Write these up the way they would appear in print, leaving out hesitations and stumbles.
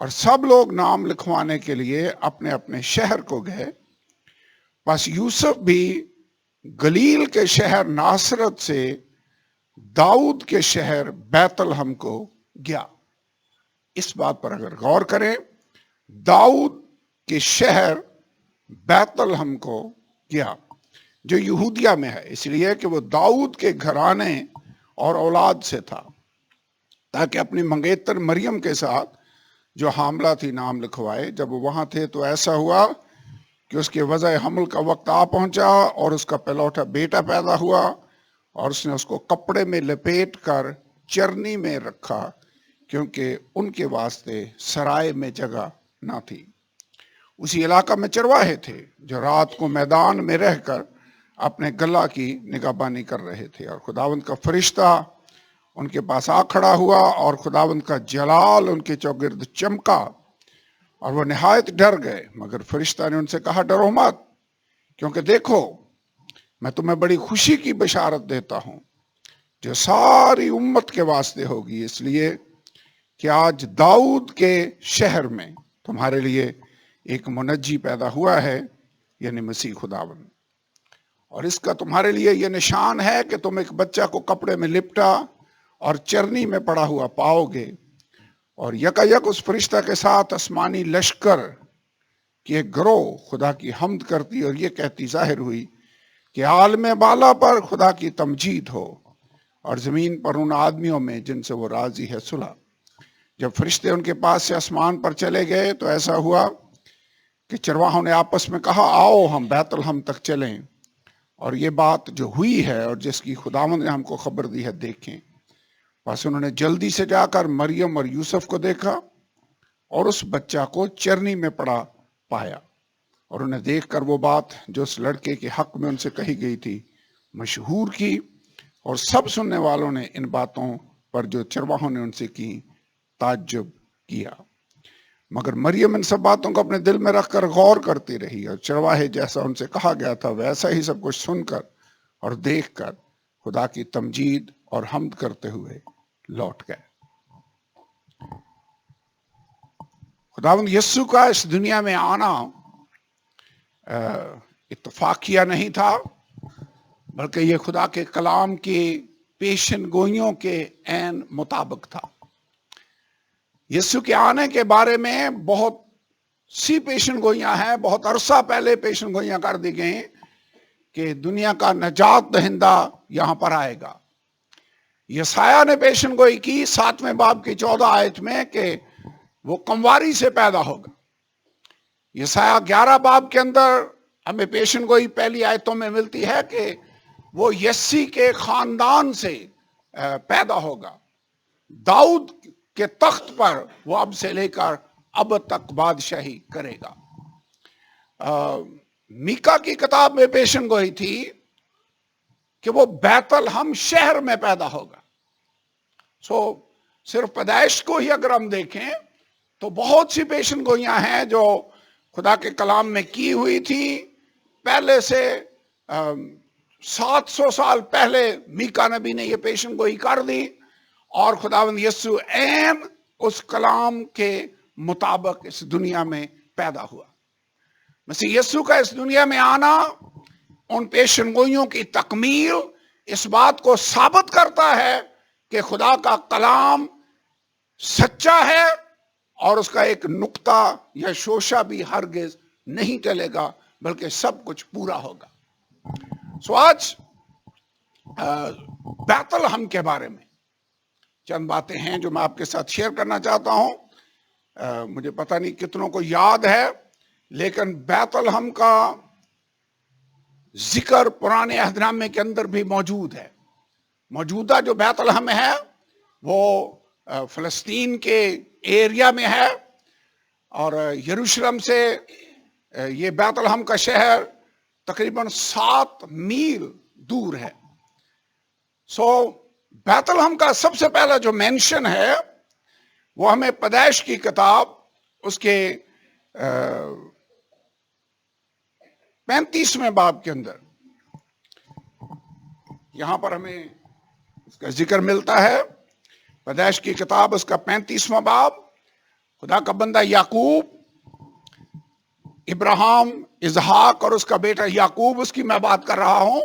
اور سب لوگ نام لکھوانے کے لیے اپنے اپنے شہر کو گئے. بس یوسف بھی گلیل کے شہر ناصرت سے داؤد کے شہر بیت لحم کو گیا. اس بات پر اگر غور کریں، داؤد کے شہر بیت لحم کو گیا جو یہودیہ میں ہے، اس لیے کہ وہ داؤد کے گھرانے اور اولاد سے تھا، تاکہ اپنی منگیتر مریم کے ساتھ جو حاملہ تھی نام لکھوائے. جب وہ وہاں تھے تو ایسا ہوا کہ اس کے وضع حمل کا وقت آ پہنچا اور اس کا پلوٹا بیٹا پیدا ہوا، اور اس نے اس کو کپڑے میں لپیٹ کر چرنی میں رکھا، کیونکہ ان کے واسطے سرائے میں جگہ نہ تھی. اسی علاقہ میں چرواہے تھے جو رات کو میدان میں رہ کر اپنے گلہ کی نگہبانی کر رہے تھے، اور خداوند کا فرشتہ ان کے پاس آ کھڑا ہوا اور خداوند کا جلال ان کے چوگرد چمکا، اور وہ نہایت ڈر گئے. مگر فرشتہ نے ان سے کہا، ڈرو مت، کیونکہ دیکھو میں تمہیں بڑی خوشی کی بشارت دیتا ہوں جو ساری امت کے واسطے ہوگی، اس لیے کہ آج داؤد کے شہر میں تمہارے لیے ایک منجی پیدا ہوا ہے، یعنی مسیح خداوند. اور اس کا تمہارے لیے یہ نشان ہے کہ تم ایک بچہ کو کپڑے میں لپٹا اور چرنی میں پڑا ہوا پاؤ گے. اور یکایک اس فرشتہ کے ساتھ آسمانی لشکر کی ایک گروہ خدا کی حمد کرتی اور یہ کہتی ظاہر ہوئی کہ عالم بالا پر خدا کی تمجید ہو، اور زمین پر ان آدمیوں میں جن سے وہ راضی ہے صلح. جب فرشتے ان کے پاس سے آسمان پر چلے گئے تو ایسا ہوا کہ چرواہوں نے آپس میں کہا، آؤ ہم بیت لحم تک چلیں اور یہ بات جو ہوئی ہے اور جس کی خداوند نے ہم کو خبر دی ہے دیکھیں. بس انہوں نے جلدی سے جا کر مریم اور یوسف کو دیکھا اور اس بچہ کو چرنی میں پڑا پایا، اور انہیں دیکھ کر وہ بات جو اس لڑکے کے حق میں ان سے کہی گئی تھی مشہور کی. اور سب سننے والوں نے ان باتوں پر جو چرواہوں نے ان سے کی تعجب کیا. مگر مریم ان سب باتوں کو اپنے دل میں رکھ کر غور کرتی رہی، اور چرواہے جیسا ان سے کہا گیا تھا ویسا ہی سب کچھ سن کر اور دیکھ کر خدا کی تمجید اور حمد کرتے ہوئے لوٹ گئے. خداوند یسوع کا اس دنیا میں آنا اتفاقیہ نہیں تھا، بلکہ یہ خدا کے کلام کی پیشن گوئیوں کے عین مطابق تھا. یسوع کے آنے کے بارے میں بہت سی پیشن گوئیاں ہیں، بہت عرصہ پہلے پیشن گوئیاں کر دی گئیں کہ دنیا کا نجات دہندہ یہاں پر آئے گا. یسایہ نے پیشن گوئی کی 7ویں باب کی 14 آیت میں کہ وہ کمواری سے پیدا ہوگا. یسایہ 11 باب کے اندر ہمیں پیشن گوئی پہلی آیتوں میں ملتی ہے کہ وہ یسی کے خاندان سے پیدا ہوگا، داؤد کے تخت پر وہ اب سے لے کر اب تک بادشاہی کرے گا. میکا کی کتاب میں پیشن گوئی تھی کہ وہ بیت لحم شہر میں پیدا ہوگا. صرف پیدائش کو ہی اگر ہم دیکھیں تو بہت سی پیشن گوئیاں ہیں جو خدا کے کلام میں کی ہوئی تھی. پہلے سے 700 سال پہلے میکا نبی نے یہ پیشن گوئی کر دی، اور خداوند یسوع عین اس کلام کے مطابق اس دنیا میں پیدا ہوا. مسیح یسوع کا اس دنیا میں آنا ان پیشن گوئیوں کی تکمیل اس بات کو ثابت کرتا ہے کہ خدا کا کلام سچا ہے اور اس کا ایک نقطہ یا شوشہ بھی ہرگز نہیں ٹلے گا، بلکہ سب کچھ پورا ہوگا. آج بیت لحم کے بارے میں چند باتیں ہیں جو میں آپ کے ساتھ شیئر کرنا چاہتا ہوں. مجھے پتہ نہیں کتنوں کو یاد ہے، لیکن بیت لحم کا ذکر پرانے عہد نامے کے اندر بھی موجود ہے. موجودہ جو بیت لحم ہے وہ فلسطین کے ایریا میں ہے، اور یروشلم سے یہ بیت لحم کا شہر تقریباً 7 میل دور ہے. بیت لحم کا سب سے پہلا جو مینشن ہے وہ ہمیں پیدائش کی کتاب اس کے 35ویں باب کے اندر یہاں پر ہمیں اس کا ذکر ملتا ہے. پیدائش کی کتاب اس کا 35واں باب خدا کا بندہ یعقوب، ابراہیم، اسحاق اور اس کا بیٹا یعقوب، اس کی میں بات کر رہا ہوں،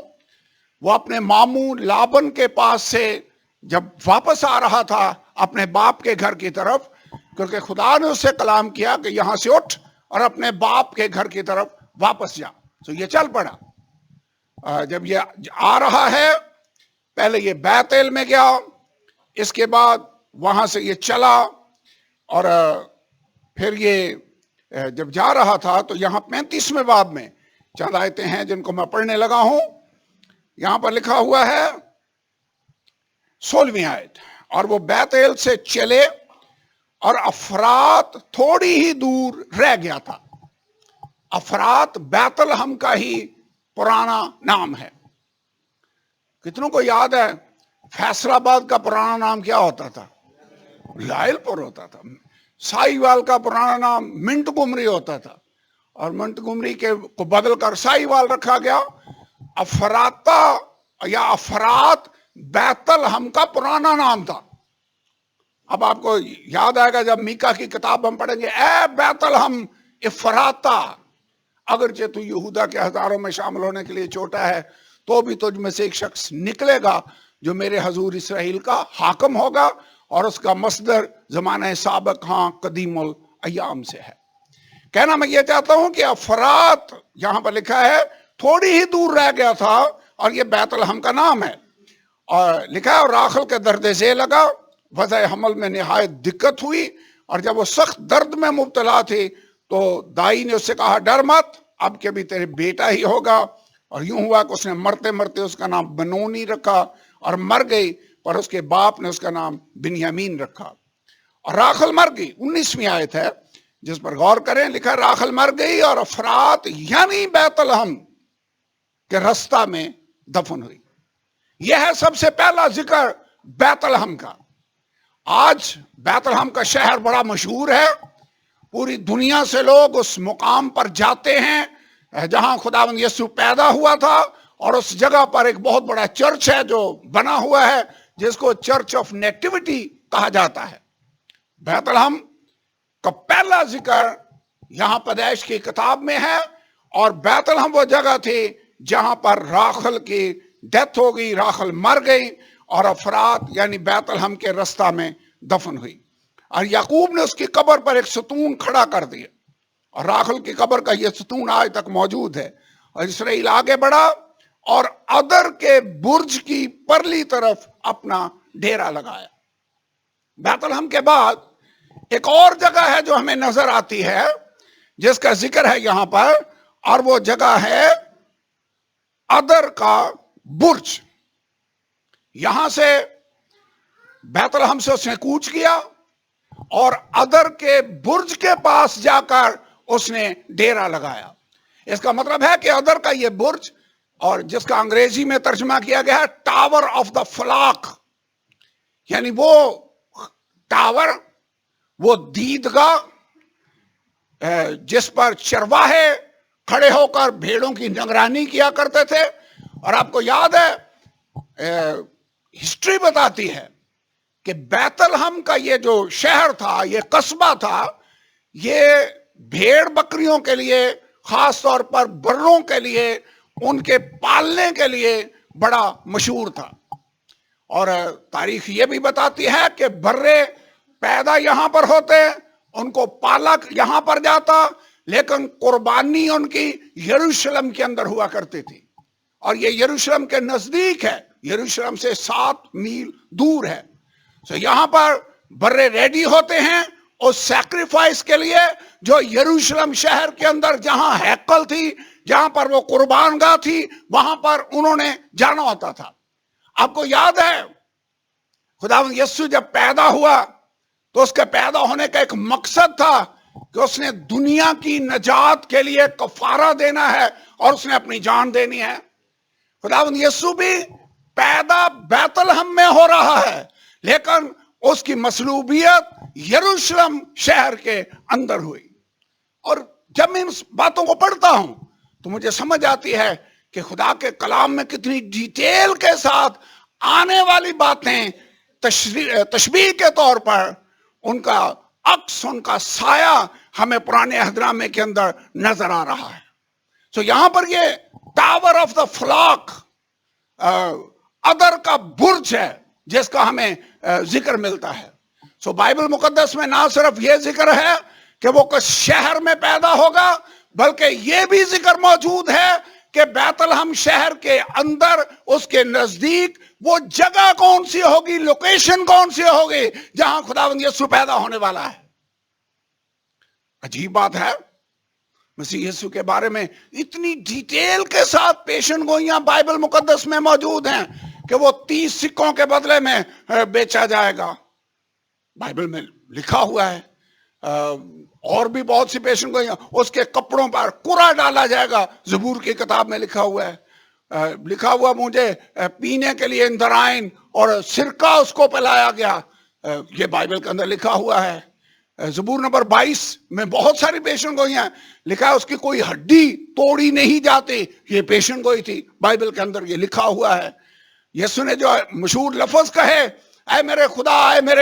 وہ اپنے ماموں لابن کے پاس سے جب واپس آ رہا تھا اپنے باپ کے گھر کی طرف، کیونکہ خدا نے اسے کلام کیا کہ یہاں سے اٹھ اور اپنے باپ کے گھر کی طرف واپس جا، تو یہ چل پڑا۔ جب یہ آ رہا ہے، پہلے یہ بیتیل میں گیا، اس کے بعد وہاں سے یہ چلا، اور پھر یہ جب جا رہا تھا تو یہاں 35ویں باب میں چند آیتیں ہیں جن کو میں پڑھنے لگا ہوں۔ یہاں پر لکھا ہوا ہے 16ویں آیت، اور وہ بیتیل سے چلے اور افرات تھوڑی ہی دور رہ گیا تھا۔ افرات بیت لحم کا ہی پرانا نام ہے۔ کتنوں کو یاد ہے فیصل آباد کا پرانا نام کیا ہوتا تھا؟ لائل پور ہوتا تھا۔ سائی وال کا پرانا نام منٹ گمری ہوتا تھا، اور منٹ گمری کے کو بدل کر سائی وال رکھا گیا۔ افراتا یا افرات بیت لحم کا پرانا نام تھا۔ اب آپ کو یاد آئے گا جب میکا کی کتاب ہم پڑھیں گے، اے بیت لحم افراتا، اگرچہ تو یہودا کے ہزاروں میں شامل ہونے کے لیے چھوٹا ہے، تو بھی تجھ میں سے ایک شخص نکلے گا جو میرے حضور اسرائیل کا حاکم ہوگا، اور اس کا مصدر زمانہ سابق ہاں قدیم الایام سے ہے۔ کہنا میں یہ چاہتا ہوں کہ افرات یہاں پر لکھا ہے تھوڑی ہی دور رہ گیا تھا، اور یہ بیت لحم کا نام ہے۔ اور لکھا ہے اور راخل کے درد ذیل لگا، وضع حمل میں نہایت دقت ہوئی، اور جب وہ سخت درد میں مبتلا تھی تو دائی نے اس سے کہا ڈر مت، اب کے بھی تیرے بیٹا ہی ہوگا۔ اور یوں ہوا کہ اس نے مرتے مرتے اس کا نام بنونی رکھا، اور مر گئی، پر اس کے باپ نے اس کا نام بنیامین رکھا۔ اور راخل مر گئی، 19ویں آیت ہے جس پر غور کریں، لکھا راخل مر گئی اور افرات یعنی بیت لحم کے رستہ میں دفن ہوئی۔ یہ ہے سب سے پہلا ذکر بیت لحم کا۔ آج بیت لحم کا شہر بڑا مشہور ہے، پوری دنیا سے لوگ اس مقام پر جاتے ہیں جہاں خداوند یسوع پیدا ہوا تھا، اور اس جگہ پر ایک بہت بڑا چرچ ہے جو بنا ہوا ہے جس کو چرچ آف نیٹیوٹی کہا جاتا ہے۔ بیت لحم کا پہلا ذکر یہاں پیدائش کی کتاب میں ہے، اور بیت لحم وہ جگہ تھی جہاں پر راخل کی ڈیتھ ہو گئی، راخل مر گئی، اور افرات یعنی بیت لحم کے رستہ میں دفن ہوئی۔ اور یعقوب نے اس کی قبر پر ایک ستون کھڑا کر دیا، اور راخل کی قبر کا یہ ستون آج تک موجود ہے۔ اور اسرائیل آگے بڑھا اور ادر کے برج کی پرلی طرف اپنا ڈیرا لگایا۔ بیت لحم کے بعد ایک اور جگہ ہے جو ہمیں نظر آتی ہے جس کا ذکر ہے یہاں پر، اور وہ جگہ ہے ادر کا برج۔ یہاں سے بیت لحم سے اس نے کوچ کیا، اور ادر کے برج کے پاس جا کر اس نے ڈیرا لگایا۔ اس کا مطلب ہے کہ ادر کا یہ برج، اور جس کا انگریزی میں ترجمہ کیا گیا ہے ٹاور آف دا فلاک، یعنی وہ ٹاور، وہ دیدگاہ جس پر چرواہے کھڑے ہو کر بھیڑوں کی نگرانی کیا کرتے تھے۔ اور آپ کو یاد ہے ہسٹری بتاتی ہے کہ بیت لحم کا یہ جو شہر تھا، یہ قصبہ تھا، یہ بھیڑ بکریوں کے لیے، خاص طور پر بروں کے لیے، ان کے پالنے کے لیے بڑا مشہور تھا۔ اور تاریخ یہ بھی بتاتی ہے کہ برے پیدا یہاں پر ہوتے، ان کو پالا یہاں پر جاتا، لیکن قربانی ان کی یروشلم کے اندر ہوا کرتی تھی، اور یہ یروشلم کے نزدیک ہے، یروشلم سے 7 میل دور ہے۔ سو یہاں پر برے ریڈی ہوتے ہیں اس سیکریفائس کے لیے جو یروشلم شہر کے اندر جہاں ہیکل تھی، جہاں پر وہ قربان گاہ تھی، وہاں پر انہوں نے جانا ہوتا تھا۔ آپ کو یاد ہے خداوند یسوع جب پیدا ہوا تو اس کے پیدا ہونے کا ایک مقصد تھا کہ اس نے دنیا کی نجات کے لیے کفارہ دینا ہے، اور اس نے اپنی جان دینی ہے۔ خداوند یسوع بھی پیدا بیت لحم میں ہو رہا ہے، لیکن اس کی مصلوبیت یروشلم شہر کے اندر ہوئی۔ اور جب میں ان باتوں کو پڑھتا ہوں تو مجھے سمجھ آتی ہے کہ خدا کے کلام میں کتنی ڈیٹیل کے ساتھ آنے والی باتیں تشبیہ کے طور پر ان کا عکس ان کا سایہ ہمیں پرانے عہدنامے کے اندر نظر آ رہا ہے. سو یہاں پر یہ tower of the flock other کا برج ہے جس کا ہمیں ذکر ملتا ہے. سو بائبل مقدس میں نہ صرف یہ ذکر ہے کہ وہ کس شہر میں پیدا ہوگا، بلکہ یہ بھی ذکر موجود ہے کہ بیت لحم شہر کے اندر اس کے نزدیک وہ جگہ کون سی ہوگی، لوکیشن کون سی ہوگی جہاں خداوند یسوع پیدا ہونے والا ہے. عجیب بات ہے، مسیح یسوع کے بارے میں اتنی ڈیٹیل کے ساتھ پیشن گوئیاں بائبل مقدس میں موجود ہیں کہ وہ 30 سکوں کے بدلے میں بیچا جائے گا. بائبل میں لکھا ہوا ہے. اور بھی بہت سی پیشن گوئیاں، اس کے کپڑوں پر قرعہ ڈالا جائے گا، زبور کی کتاب میں لکھا ہوا ہے. لکھا ہوا مجھے پینے کے لیے اندرائن اور سرکہ اس کو پلایا گیا، یہ بائبل کے اندر لکھا ہوا ہے. زبور نمبر 22 میں بہت ساری پیشن گوئیاں لکھا ہے، اس کی کوئی ہڈی توڑی نہیں جاتی، یہ پیشن گوئی تھی. بائبل کے اندر یہ لکھا ہوا ہے. یسوع نے جو مشہور لفظ کہے، اے میرے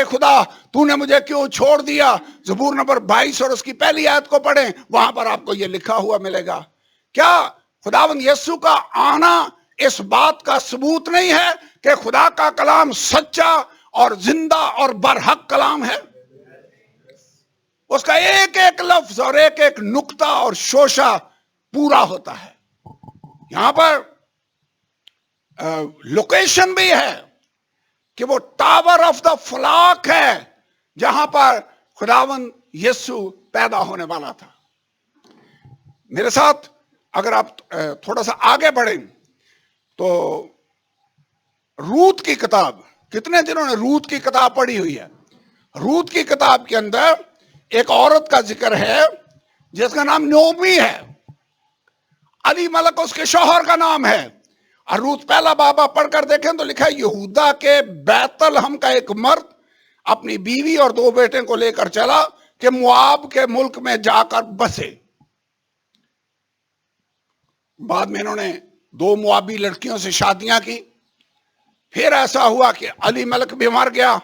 خدا تو نے مجھے کیوں چھوڑ دیا، زبور نمبر 22 اور اس کی پہلی آیت کو پڑھیں، وہاں پر آپ کو یہ لکھا ہوا ملے گا. کیا خداوند یسوع کا آنا اس بات کا ثبوت نہیں ہے کہ خدا کا کلام سچا اور زندہ اور برحق کلام ہے؟ اس کا ایک ایک لفظ اور ایک ایک نقطہ اور شوشہ پورا ہوتا ہے. یہاں پر لوکیشن بھی ہے کہ وہ ٹاور آف دا فلاک ہے جہاں پر خداوند یسوع پیدا ہونے والا تھا. میرے ساتھ اگر آپ تھوڑا سا آگے بڑھیں تو روت کی کتاب، کتنے دنوں نے روت کی کتاب پڑھی ہوئی ہے؟ روت کی کتاب کے اندر ایک عورت کا ذکر ہے جس کا نام نومی ہے. علی ملک اس کے شوہر کا نام ہے. اور روت پہلا باب آپ پڑھ کر دیکھیں تو لکھا ہے یہودا کے بیت لحم کا ایک مرد اپنی بیوی اور 2 بیٹے کو لے کر چلا کہ مواب کے ملک میں جا کر بسے. بعد میں انہوں نے 2 موابی لڑکیوں سے شادیاں کی. پھر ایسا ہوا کہ علی ملک بھی مر گیا،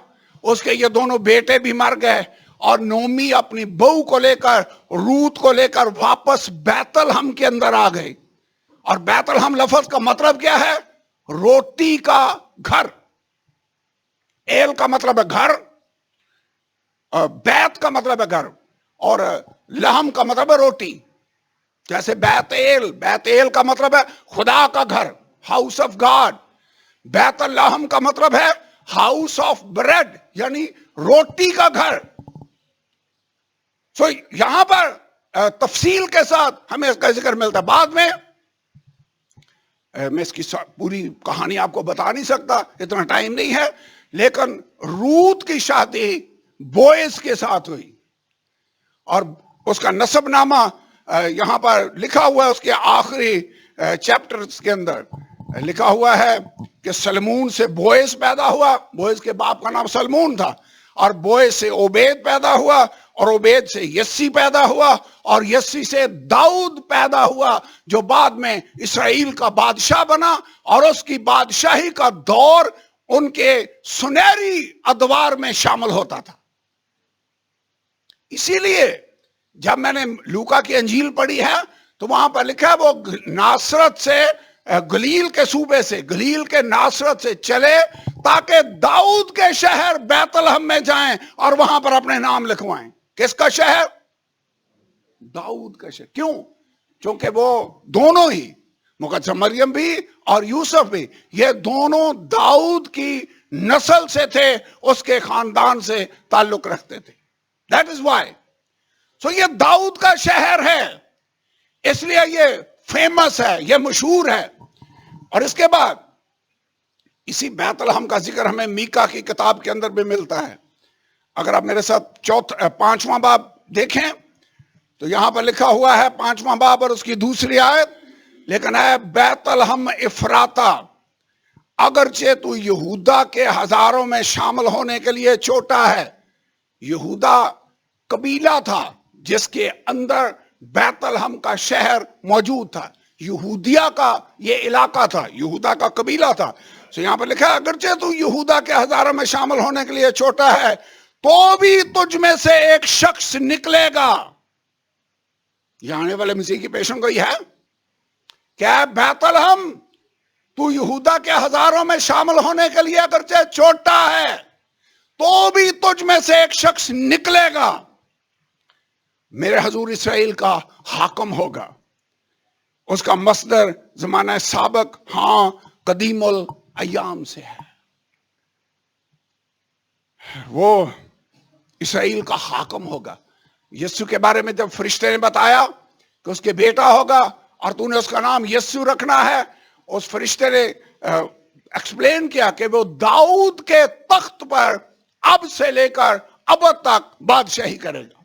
اس کے یہ دونوں بیٹے بھی مر گئے، اور نومی اپنی بہو کو لے کر، روت کو لے کر واپس بیت لحم کے اندر آ گئی. اور بیت لحم لفظ کا مطلب کیا ہے؟ روٹی کا گھر. ایل کا مطلب ہے گھر، بیت کا مطلب ہے گھر، اور لحم کا مطلب ہے روٹی. جیسے بیت ایل کا مطلب ہے خدا کا گھر، ہاؤس آف گاڈ. بیت لحم کا مطلب ہے ہاؤس آف بریڈ، یعنی روٹی کا گھر. سو یہاں پر تفصیل کے ساتھ ہمیں اس کا ذکر ملتا ہے. بعد میں میں اس کی پوری کہانی آپ کو بتا نہیں سکتا، اتنا ٹائم نہیں ہے، لیکن روت کی شادی بوئز کے ساتھ ہوئی، اور اس کا نسب نامہ یہاں پر لکھا ہوا ہے. اس کے آخری چیپٹرز کے اندر لکھا ہوا ہے کہ سلمون سے بوئز پیدا ہوا. بوئز کے باپ کا نام سلمون تھا، اور بوئز سے عبید پیدا ہوا، اور عبید سے یسی پیدا ہوا، اور یسی سے داؤد پیدا ہوا جو بعد میں اسرائیل کا بادشاہ بنا. اور اس کی بادشاہی کا دور ان کے سنہری ادوار میں شامل ہوتا تھا. اسی لیے جب میں نے لوکا کی انجیل پڑھی ہے تو وہاں پر لکھا ہے وہ ناصرت سے، گلیل کے صوبے سے، گلیل کے ناصرت سے چلے تاکہ داؤد کے شہر بیت لحم میں جائیں اور وہاں پر اپنے نام لکھوائیں. کس کا شہر؟ داؤد کا شہر. کیوں؟ چونکہ وہ دونوں ہی، مقدسہ مریم بھی اور یوسف بھی، یہ دونوں داؤد کی نسل سے تھے، اس کے خاندان سے تعلق رکھتے تھے. That is why. سو یہ داؤد کا شہر ہے، اس لیے یہ فیمس ہے، یہ مشہور ہے. اور اس کے بعد اسی بیت لحم کا ذکر ہمیں میکا کی کتاب کے اندر بھی ملتا ہے. اگر آپ میرے ساتھ 5واں باب دیکھیں تو یہاں پر لکھا ہوا ہے 5واں باب اور اس کی 2 آیت، لیکن اے بیت لحم افراتا، اگرچہ تو یہودا کے ہزاروں میں شامل ہونے کے لیے چھوٹا ہے. یہودا قبیلہ تھا جس کے اندر بیت لحم کا شہر موجود تھا. یہودیہ کا یہ علاقہ تھا، یہودا کا قبیلہ تھا. یہاں پر لکھا ہے اگرچہ تو یہودا کے ہزاروں میں شامل ہونے کے لیے چھوٹا ہے تو بھی تجھ میں سے ایک شخص نکلے گا. یہ آنے والے مسیح کی پیشن گوئی ہے. کیا بیت لحم تو یہودا کے ہزاروں میں شامل ہونے کے لیے اگرچہ چھوٹا ہے تو بھی تجھ میں سے ایک شخص نکلے گا, میرے حضور اسرائیل کا حاکم ہوگا. اس کا مصدر زمانہ سابق ہاں قدیم الایام سے ہے. وہ اسرائیل کا حاکم ہوگا. یسوع کے بارے میں جب فرشتے نے بتایا کہ اس کے بیٹا ہوگا اور تو نے اس کا نام یسوع رکھنا ہے, اس فرشتے نے ایکسپلین کیا کہ وہ داؤد کے تخت پر اب سے لے کر اب تک بادشاہی کرے گا.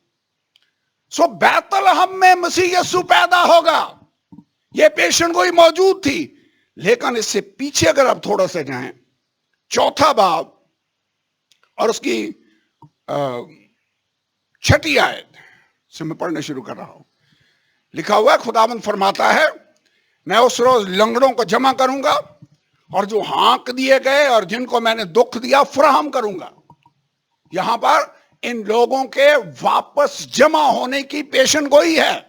سو بیت لحم میں مسیح یسوع پیدا ہوگا. یہ پیشن گوئی موجود تھی, لیکن اس سے پیچھے اگر آپ تھوڑا سا جائیں, چوتھا باب اور اس کی 6 آیت سے میں پڑھنا شروع کر رہا ہوں. لکھا ہوا ہے, خداوند فرماتا ہے میں اس روز لنگڑوں کو جمع کروں گا اور جو ہانک دیے گئے اور جن کو میں نے دکھ دیا فراہم کروں گا. یہاں پر ان لوگوں کے واپس جمع ہونے کی پیشن گوئی ہے.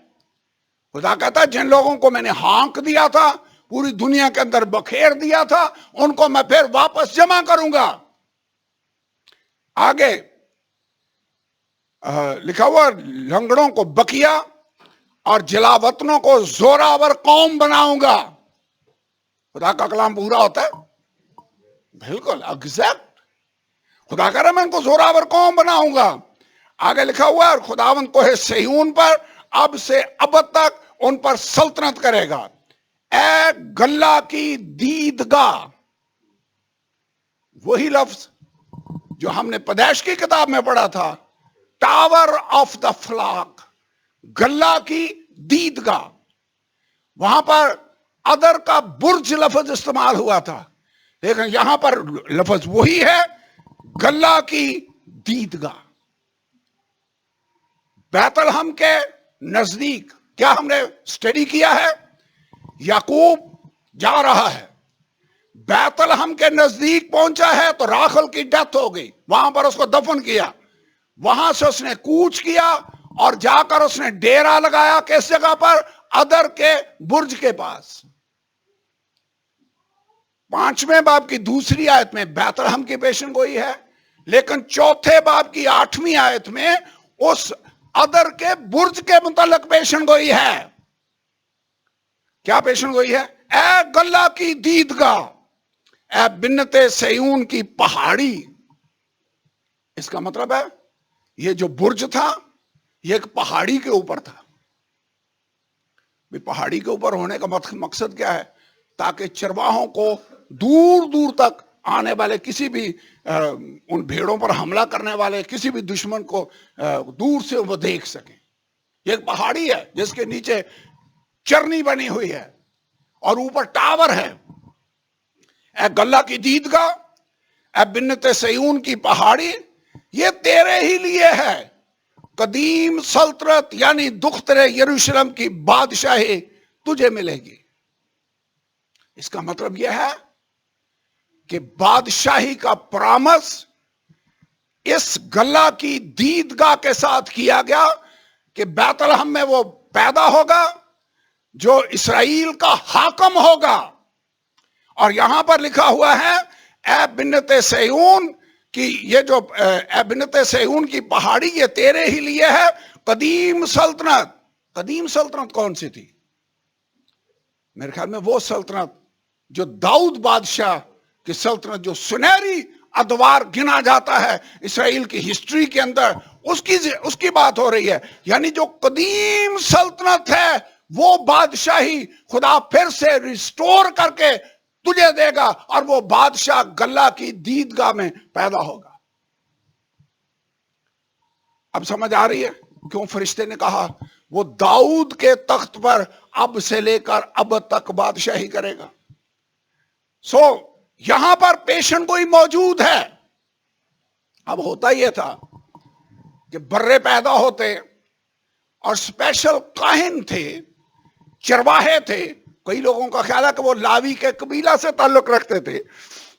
خدا کہتا ہے جن لوگوں کو میں نے ہانک دیا تھا, پوری دنیا کے اندر بکھیر دیا تھا, ان کو میں پھر واپس جمع کروں گا. آگے لکھا ہوا لنگڑوں کو بکیا اور جلاوطنوں کو زوراور قوم بناؤں گا. خدا کا کلام پورا ہوتا ہے, بالکل ایگزیکٹ. خدا کہہ رہا میں ان کو زوراور قوم بناؤں گا. آگے لکھا ہوا ہے اور خداوند کوہ صہیون پر اب سے اب تک ان پر سلطنت کرے گا. اے گلہ کی دیدگاہ, وہی لفظ جو ہم نے پیدائش کی کتاب میں پڑھا تھا, ٹاور آف دا فلاک, گلہ کی دیدگاہ. وہاں پر ادر کا برج لفظ استعمال ہوا تھا, لیکن یہاں پر لفظ وہی ہے, گلہ کی دیدگاہ. بیت لحم کے نزدیک کیا ہم نے اسٹڈی کیا ہے, یعقوب جا رہا ہے, بیت لحم کے نزدیک پہنچا ہے تو راخل کی ڈیتھ ہو گئی, وہاں پر اس کو دفن کیا. وہاں سے اس نے کوچ کیا اور جا کر اس نے ڈیرا لگایا. کس جگہ پر؟ ادر کے برج کے پاس. 5ویں باب کی 2 آیت میں بیت لحم کی پیشن گوئی ہے, لیکن 4 باب کی 8ویں آیت میں اس ادر کے برج کے متعلق پیشن گوئی ہے. کیا پیشن گوئی ہے؟ اے گلہ کی دیدگاہ, اے بنت صہیون کی پہاڑی. اس کا مطلب ہے یہ جو برج تھا یہ ایک پہاڑی کے اوپر تھا. پہاڑی کے اوپر ہونے کا مقصد کیا ہے؟ تاکہ چرواہوں کو دور دور تک آنے والے کسی بھی ان بھیڑوں پر حملہ کرنے والے کسی بھی دشمن کو دور سے وہ دیکھ سکیں. یہ ایک پہاڑی ہے جس کے نیچے چرنی بنی ہوئی ہے اور اوپر ٹاور ہے. اے گلہ کی دیدگاہ, اے بنت صہیون کی پہاڑی, یہ تیرے ہی لیے ہے. قدیم سلطنت یعنی دختر یروشلم کی بادشاہی تجھے ملے گی. اس کا مطلب یہ ہے کہ بادشاہی کا پرامس اس گلہ کی دیدگاہ کے ساتھ کیا گیا کہ بیت لحم میں وہ پیدا ہوگا جو اسرائیل کا حاکم ہوگا. اور یہاں پر لکھا ہوا ہے اے بنت صہیون کی, یہ جو اے بنت صہیون کی پہاڑی یہ تیرے ہی لیے ہے. قدیم سلطنت. قدیم سلطنت کون سی تھی؟ میرے خیال میں وہ سلطنت جو داؤد بادشاہ کی سلطنت, جو سنہری ادوار گنا جاتا ہے اسرائیل کی ہسٹری کے اندر, اس کی بات ہو رہی ہے. یعنی جو قدیم سلطنت ہے وہ بادشاہی خدا پھر سے ریسٹور کر کے تجھے دے گا, اور وہ بادشاہ گلہ کی دیدگاہ میں پیدا ہوگا. اب سمجھ آ رہی ہے کیوں فرشتے نے کہا وہ داؤد کے تخت پر اب سے لے کر اب تک بادشاہی کرے گا. سو یہاں پر پیشن گوئی موجود ہے. اب ہوتا یہ تھا کہ برے پیدا ہوتے اور اسپیشل کاہن تھے, چرواہے تھے. کئی لوگوں کا خیال ہے کہ وہ لاوی کے قبیلہ سے تعلق رکھتے تھے,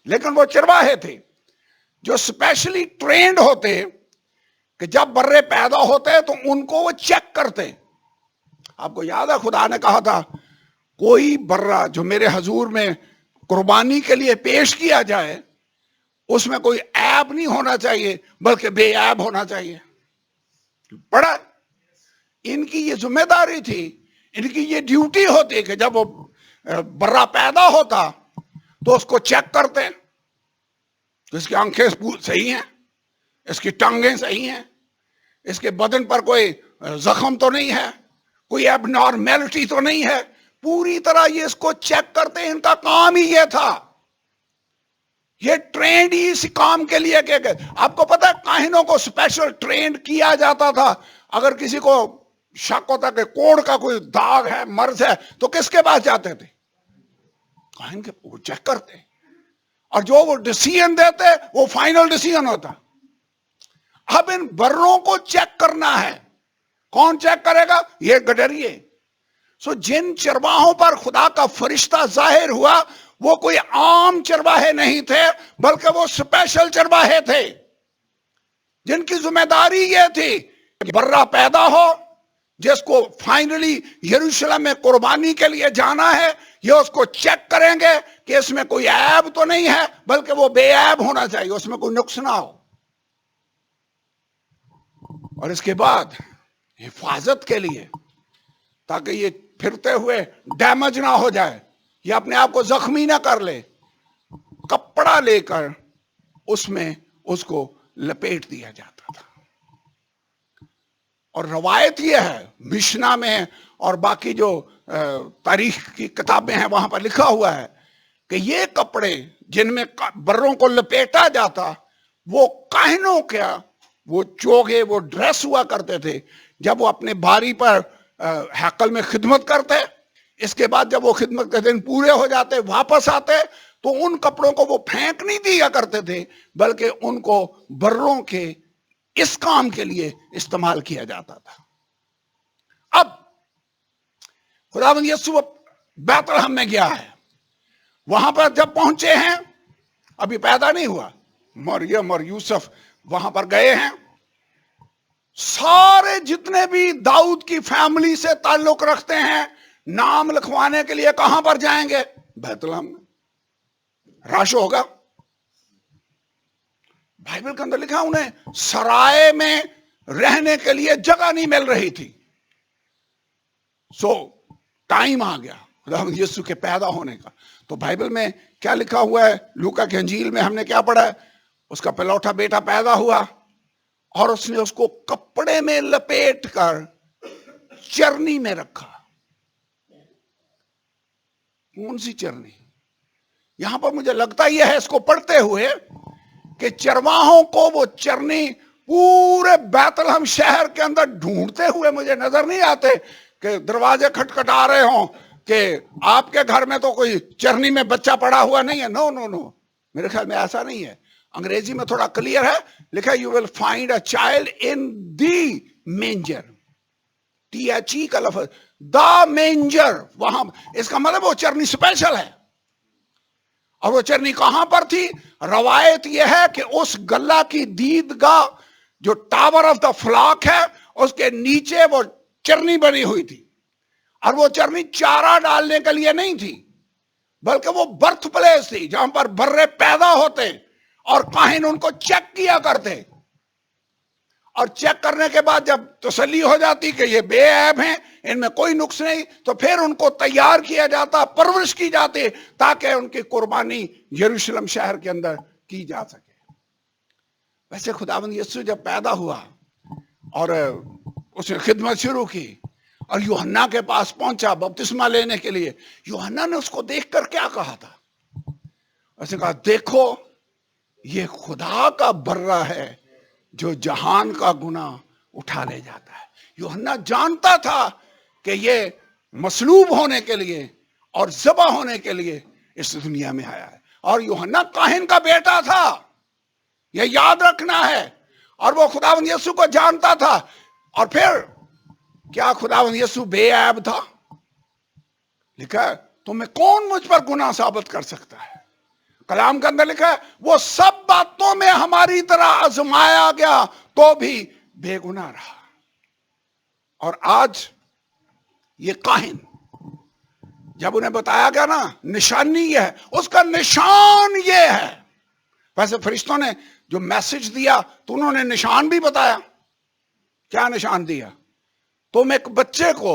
لیکن وہ چرواہے تھے جو اسپیشلی ٹرینڈ ہوتے کہ جب برے پیدا ہوتے تو ان کو وہ چیک کرتے. آپ کو یاد ہے خدا نے کہا تھا کوئی برا جو میرے حضور میں قربانی کے لیے پیش کیا جائے اس میں کوئی عیب نہیں ہونا چاہیے بلکہ بے عیب ہونا چاہیے. بڑا ان کی یہ ذمہ داری تھی, ان کی یہ ڈیوٹی ہوتی کہ جب وہ برا پیدا ہوتا تو اس کو چیک کرتے, اس کی آنکھیں صحیح ہیں, اس کی ٹانگیں صحیح ہیں, اس کے بدن پر کوئی زخم تو نہیں ہے, کوئی اب نارمیلٹی تو نہیں ہے. پوری طرح یہ اس کو چیک کرتے. ان کا کام ہی یہ تھا, یہ ٹرینڈ ہی اس کام کے لیے کہ آپ کو پتا ہے کاہنوں کو اسپیشل ٹرینڈ کیا جاتا تھا. اگر کسی کو شک ہوتا کہ کوڑ کا کوئی داغ ہے, مرض ہے, تو کس کے پاس جاتے تھے؟ کاہن کے. وہ چیک کرتے اور جو وہ ڈیسیژن دیتے وہ فائنل ڈیسیژن ہوتا. اب ان بروں کو چیک کرنا ہے. کون چیک کرے گا؟ یہ گڈریے. سو جن چرواہوں پر خدا کا فرشتہ ظاہر ہوا وہ کوئی عام چرواہے نہیں تھے بلکہ وہ اسپیشل چرواہے تھے جن کی ذمہ داری یہ تھی کہ برا پیدا ہو جس کو فائنلی یروشلم میں قربانی کے لیے جانا ہے, یہ اس کو چیک کریں گے کہ اس میں کوئی عیب تو نہیں ہے بلکہ وہ بے عیب ہونا چاہیے, اس میں کوئی نقص نہ ہو. اور اس کے بعد حفاظت کے لیے تاکہ یہ پھرتے ہوئے ڈیمیج نہ ہو جائے, یہ اپنے آپ کو زخمی نہ کر لے, کپڑا لے کر اس میں اس کو لپیٹ دیا جاتا تھا. اور روایت یہ ہے مشنا میں اور باقی جو تاریخ کی کتابیں ہیں وہاں پر لکھا ہوا ہے کہ یہ کپڑے جن میں بروں کو لپیٹا جاتا وہ کاہنوں کا وہ چوگے, وہ ڈریس ہوا کرتے تھے جب وہ اپنے باری پر ہیکل میں خدمت کرتے. اس کے بعد جب وہ خدمت کے دن پورے ہو جاتے واپس آتے تو ان کپڑوں کو وہ پھینک نہیں دیا کرتے تھے بلکہ ان کو بروں کے اس کام کے لیے استعمال کیا جاتا تھا. اب خداوند یسوع بیت لحم میں گیا ہے, وہاں پر جب پہنچے ہیں, ابھی پیدا نہیں ہوا, مریم اور یوسف وہاں پر گئے ہیں. سارے جتنے بھی داؤد کی فیملی سے تعلق رکھتے ہیں نام لکھوانے کے لیے کہاں پر جائیں گے؟ بیت لحم میں. رش ہوگا. بائبل کے اندر لکھا انہیں سرائے میں رہنے کے لیے جگہ نہیں مل رہی تھی. سو ٹائم آ گیا خداوند یسوع کے پیدا ہونے کا. تو بائبل میں کیا لکھا ہوا ہے؟ لوکا کی انجیل میں ہم نے کیا پڑھا ہے؟ اس کا پلوٹا بیٹا پیدا ہوا اور اس نے اس کو کپڑے میں لپیٹ کر چرنی میں رکھا. کون سی چرنی؟ یہاں پر مجھے لگتا یہ ہے اس کو پڑھتے ہوئے کہ چرواہوں کو وہ چرنی پورے بیت لحم شہر کے اندر ڈھونڈتے ہوئے مجھے نظر نہیں آتے کہ دروازے کھٹکھٹا رہے ہوں کہ آپ کے گھر میں تو کوئی چرنی میں بچہ پڑا ہوا نہیں ہے. نو نو نو, میرے خیال میں ایسا نہیں ہے. انگریزی میں تھوڑا کلیئر ہے, لکھا you will find a child in the manager. THE کا لفظ دا مینجر, وہاں اس کا مطلب وہ چرنی اسپیشل ہے. اور وہ چرنی کہاں پر تھی؟ روایت یہ ہے کہ اس گلہ کی دیدگاہ جو ٹاور آف دا فلاک ہے اس کے نیچے وہ چرنی بنی ہوئی تھی. اور وہ چرنی چارہ ڈالنے کے لیے نہیں تھی بلکہ وہ برتھ پلیس تھی جہاں پر برے پیدا ہوتے اور کاہن ان کو چیک کیا کرتے. اور چیک کرنے کے بعد جب تسلی ہو جاتی کہ یہ بے عیب ہیں, ان میں کوئی نقص نہیں, تو پھر ان کو تیار کیا جاتا, پرورش کی جاتی تاکہ ان کی قربانی یروشلم شہر کے اندر کی جا سکے. ویسے خداوند یسوع جب پیدا ہوا اور اس نے خدمت شروع کی اور یوحنا کے پاس پہنچا بپتسمہ لینے کے لیے, یوحنا نے اس کو دیکھ کر کیا کہا تھا؟ اس نے کہا دیکھو یہ خدا کا برہ ہے جو جہان کا گناہ اٹھا لے جاتا ہے. یوحنا جانتا تھا کہ یہ مصلوب ہونے کے لیے اور ذبح ہونے کے لیے اس دنیا میں آیا ہے. اور یوحنا کاہن کا بیٹا تھا, یہ یاد رکھنا ہے. اور وہ خداوند یسوع کو جانتا تھا. اور پھر کیا خداوند یسوع بے عیب تھا؟ لکھا ہے تمہیں کون مجھ پر گناہ ثابت کر سکتا ہے؟ کلام کے اندر لکھا ہے وہ سب باتوں میں ہماری طرح آزمایا گیا تو بھی بے گناہ رہا، اور آج یہ کاہن، جب انہیں بتایا گیا نا نشانی یہ ہے، اس کا نشان یہ ہے. ویسے فرشتوں نے جو میسج دیا تو انہوں نے نشان بھی بتایا. کیا نشان دیا؟ تم ایک بچے کو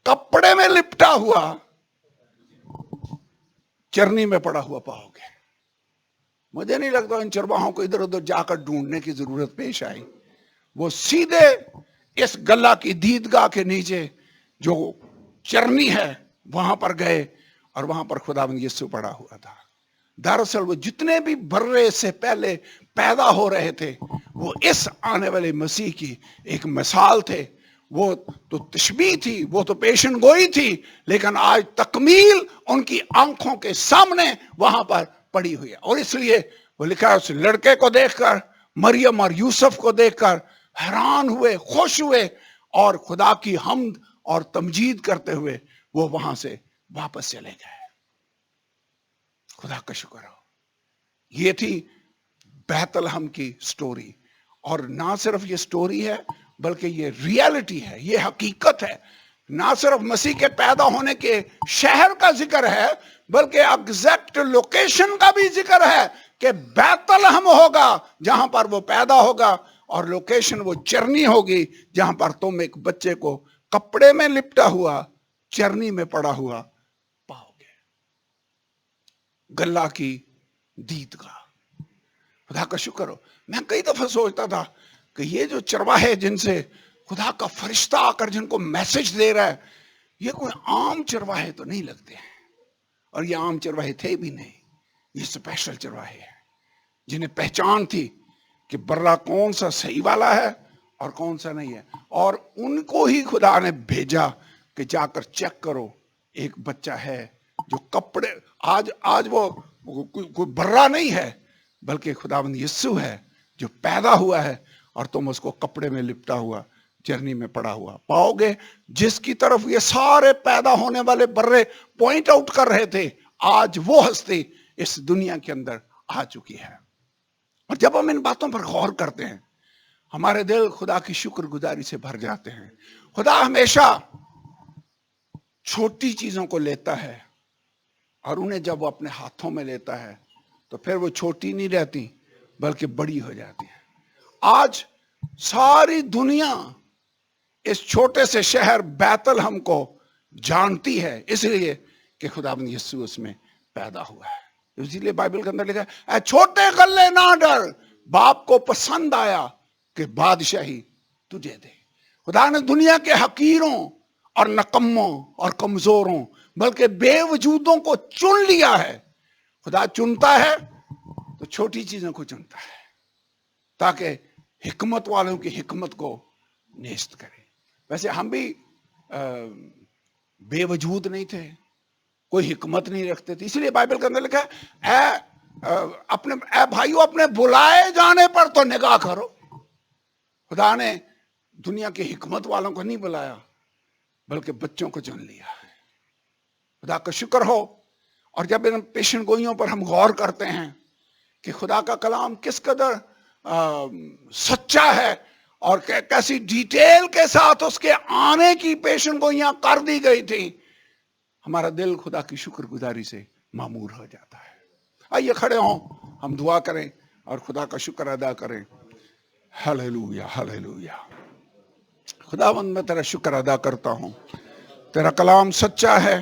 کپڑے میں لپٹا ہوا چرنی میں پڑا ہوا پاؤ گے. مجھے نہیں لگتا ان چرواہوں کو ادھر ادھر جا کر ڈھونڈنے کی ضرورت پیش آئی. وہ سیدھے اس گلہ کی دیدگاہ کے نیچے جو چرنی ہے وہاں پر گئے، اور وہاں پر خداوند یسوع پڑا ہوا تھا. دراصل وہ جتنے بھی برے سے پہلے پیدا ہو رہے تھے وہ اس آنے والے مسیح کی ایک مثال تھے. وہ تو تشبیہ تھی، وہ تو پیشن گوئی تھی، لیکن آج تکمیل ان کی آنکھوں کے سامنے وہاں پر پڑی ہوئی ہے. اور اس لیے وہ لکھا ہے اس لڑکے کو دیکھ کر، مریم اور یوسف کو دیکھ کر حیران ہوئے، خوش ہوئے، اور خدا کی حمد اور تمجید کرتے ہوئے وہ وہاں سے واپس چلے گئے. خدا کا شکر ہو. یہ تھی بیت لحم کی سٹوری. اور نہ صرف یہ سٹوری ہے بلکہ یہ ریالٹی ہے، یہ حقیقت ہے. نہ صرف مسیح کے پیدا ہونے کے شہر کا ذکر ہے بلکہ ایگزیکٹ لوکیشن کا بھی ذکر ہے کہ بیت لحم ہوگا جہاں پر وہ پیدا ہوگا، اور لوکیشن وہ چرنی ہوگی جہاں پر تم ایک بچے کو کپڑے میں لپٹا ہوا چرنی میں پڑا ہوا پاؤ گے. گلہ کی دیدگاہ. خدا کا شکر ہو. میں کئی دفعہ سوچتا تھا کہ یہ جو چرواہے جن سے خدا کا فرشتہ آ کر جن کو میسج دے رہا ہے، یہ کوئی عام چرواہے تو نہیں لگتے ہیں، اور یہ عام چرواہے تھے بھی نہیں. یہ اسپیشل چرواہے ہیں جنہیں پہچان تھی کہ برا کون سا صحیح والا ہے اور کون سا نہیں ہے. اور ان کو ہی خدا نے بھیجا کہ جا کر چیک کرو، ایک بچہ ہے جو کپڑے، آج وہ کوئی برا نہیں ہے بلکہ خداوند یسوع ہے جو پیدا ہوا ہے، اور تم اس کو کپڑے میں لپٹا ہوا چرنی میں پڑا ہوا پاؤ گے، جس کی طرف یہ سارے پیدا ہونے والے برے پوائنٹ آؤٹ کر رہے تھے. آج وہ ہستی اس دنیا کے اندر آ چکی ہے. اور جب ہم ان باتوں پر غور کرتے ہیں ہمارے دل خدا کی شکر گزاری سے بھر جاتے ہیں. خدا ہمیشہ چھوٹی چیزوں کو لیتا ہے، اور انہیں جب وہ اپنے ہاتھوں میں لیتا ہے تو پھر وہ چھوٹی نہیں رہتی بلکہ بڑی ہو جاتی ہے. آج ساری دنیا اس چھوٹے سے شہر بیت لحم کو جانتی ہے، اس لیے کہ خداوند یسوع اس میں پیدا ہوا ہے. اسی لیے بائبل کے اندر لکھا ہے اے چھوٹے غلے نہ ڈر، باپ کو پسند آیا کہ بادشاہی تجھے دے. خدا نے دنیا کے حقیروں اور نکموں اور کمزوروں بلکہ بے وجودوں کو چن لیا ہے. خدا چنتا ہے تو چھوٹی چیزوں کو چنتا ہے تاکہ حکمت والوں کی حکمت کو نیست کرے. ویسے ہم بھی بے وجود نہیں تھے، کوئی حکمت نہیں رکھتے تھے. اس لیے بائبل کے اندر لکھا ہے اے بھائیو اپنے بلائے جانے پر تو نگاہ کرو. خدا نے دنیا کے حکمت والوں کو نہیں بلایا بلکہ بچوں کو چن لیا ہے. خدا کا شکر ہو. اور جب ان پیشن گوئیوں پر ہم غور کرتے ہیں کہ خدا کا کلام کس قدر سچا ہے اور کیسی ڈیٹیل کے ساتھ اس کے آنے کی پیشن گوئیاں کر دی گئی تھی، ہمارا دل خدا کی شکر گزاری سے معمور ہو جاتا ہے. آئیے کھڑے ہوں، ہم دعا کریں اور خدا کا شکر ادا کریں. ہلیلویا ہلیلویا. خداوند میں تیرا شکر ادا کرتا ہوں، تیرا کلام سچا ہے،